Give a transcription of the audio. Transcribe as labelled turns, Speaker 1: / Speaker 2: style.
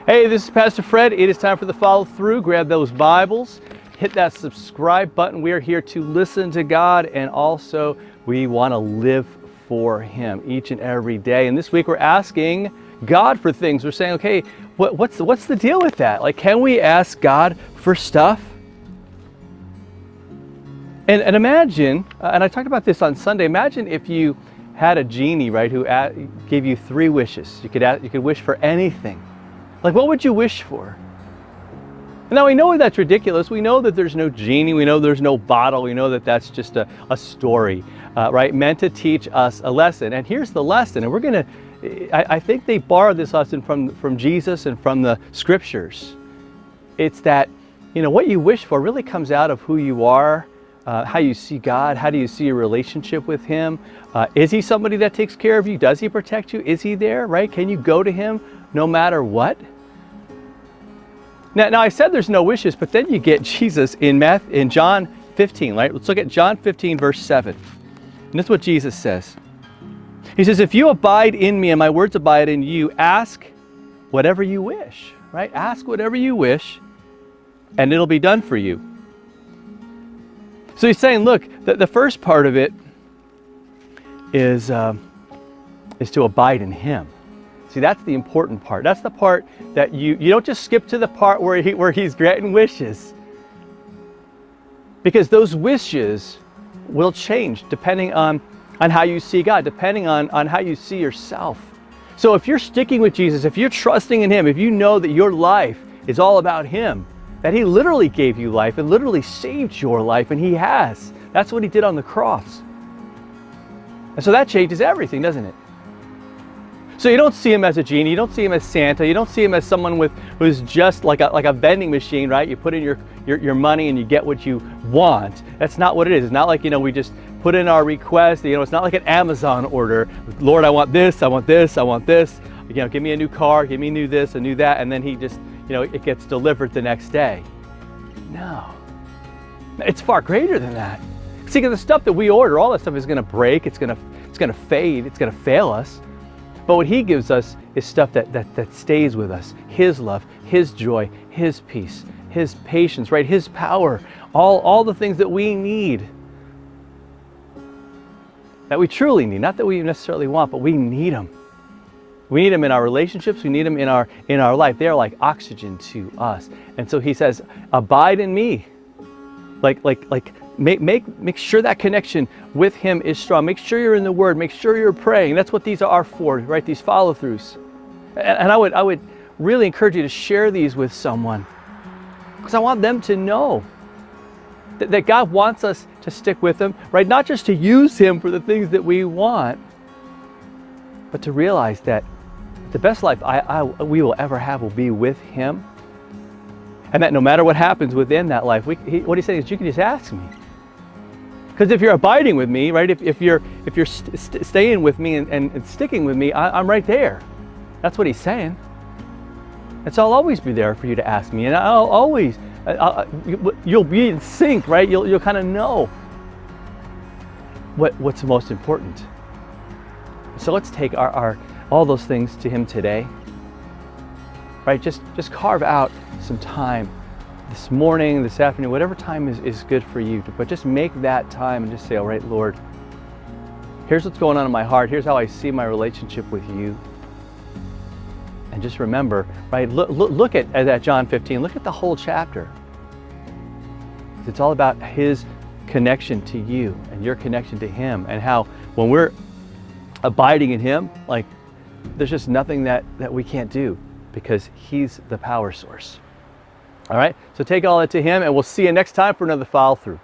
Speaker 1: Hey, this is Pastor Fred. It is time for the follow through. Grab those Bibles, hit that subscribe button. We are here to listen to God, and also we want to live for Him each and every day. And this week we're asking God for things. We're saying, okay, what's the deal with that? Like, can we ask God for stuff? And imagine, and I talked about this on Sunday, imagine if you had a genie, right, who gave you 3 wishes. You could wish for anything. Like, what would you wish for? Now, we know that's ridiculous. We know that there's no genie. We know there's no bottle. We know that that's just a story, right, meant to teach us a lesson. And here's the lesson. And we're going to, I think they borrowed this lesson from Jesus and from the scriptures. It's that, what you wish for really comes out of who you are, how you see God, how do you see your relationship with Him? Is He somebody that takes care of you? Does He protect you? Is He there, right? Can you go to Him no matter what? Now I said there's no wishes, but then you get Jesus in John 15, right? Let's look at John 15, verse 7. And this is what Jesus says. He says, if you abide in me and my words abide in you, ask whatever you wish, right? Ask whatever you wish, and it'll be done for you. So he's saying, look, the first part of it is to abide in Him. See, that's the important part. That's the part that you don't just skip to the part where He's granting wishes. Because those wishes will change depending on how you see God, depending on how you see yourself. So if you're sticking with Jesus, if you're trusting in Him, if you know that your life is all about Him, that He literally gave you life and literally saved your life, and He has. That's what He did on the cross. And so that changes everything, doesn't it? So you don't see Him as a genie, you don't see Him as Santa, you don't see Him as someone who's just like a vending machine, right? You put in your money and you get what you want. That's not what it is. It's not like, we just put in our request. It's not like an Amazon order. Lord, I want this, I want this, I want this. Give me a new car, give me new this, a new that, and then He just, it gets delivered the next day. No. It's far greater than that. See, because the stuff that we order, all that stuff is going to break, it's going to fade, it's going to fail us. But what He gives us is stuff that stays with us. His love, His joy, His peace, His patience, right? His power, all the things that we need. That we truly need. Not that we necessarily want, but we need them. We need them in our relationships. We need them in our life. They are like oxygen to us. And so He says, abide in me. Make sure that connection with Him is strong. Make sure you're in the Word. Make sure you're praying. That's what these are for, right? These follow-throughs. And I would really encourage you to share these with someone, because I want them to know that God wants us to stick with Him, right? Not just to use Him for the things that we want, but to realize that the best life we will ever have will be with Him. And that no matter what happens within that life, what He's saying is you can just ask me. Because if you're abiding with me, right, if you're staying with me and sticking with me, I'm right there. That's what He's saying. And so I'll always be there for you to ask me. And I'll always, you'll be in sync, right? You'll kind of know what's most important. So let's take all those things to Him today. Right? Just carve out some time this morning, this afternoon, whatever time is good for you. But just make that time and just say, all right, Lord, here's what's going on in my heart. Here's how I see my relationship with You. And just remember, right, look at John 15. Look at the whole chapter. It's all about His connection to you and your connection to Him, and how when we're abiding in Him, like, there's just nothing that we can't do, because He's the power source. All right, so take all that to Him, and we'll see you next time for another follow through.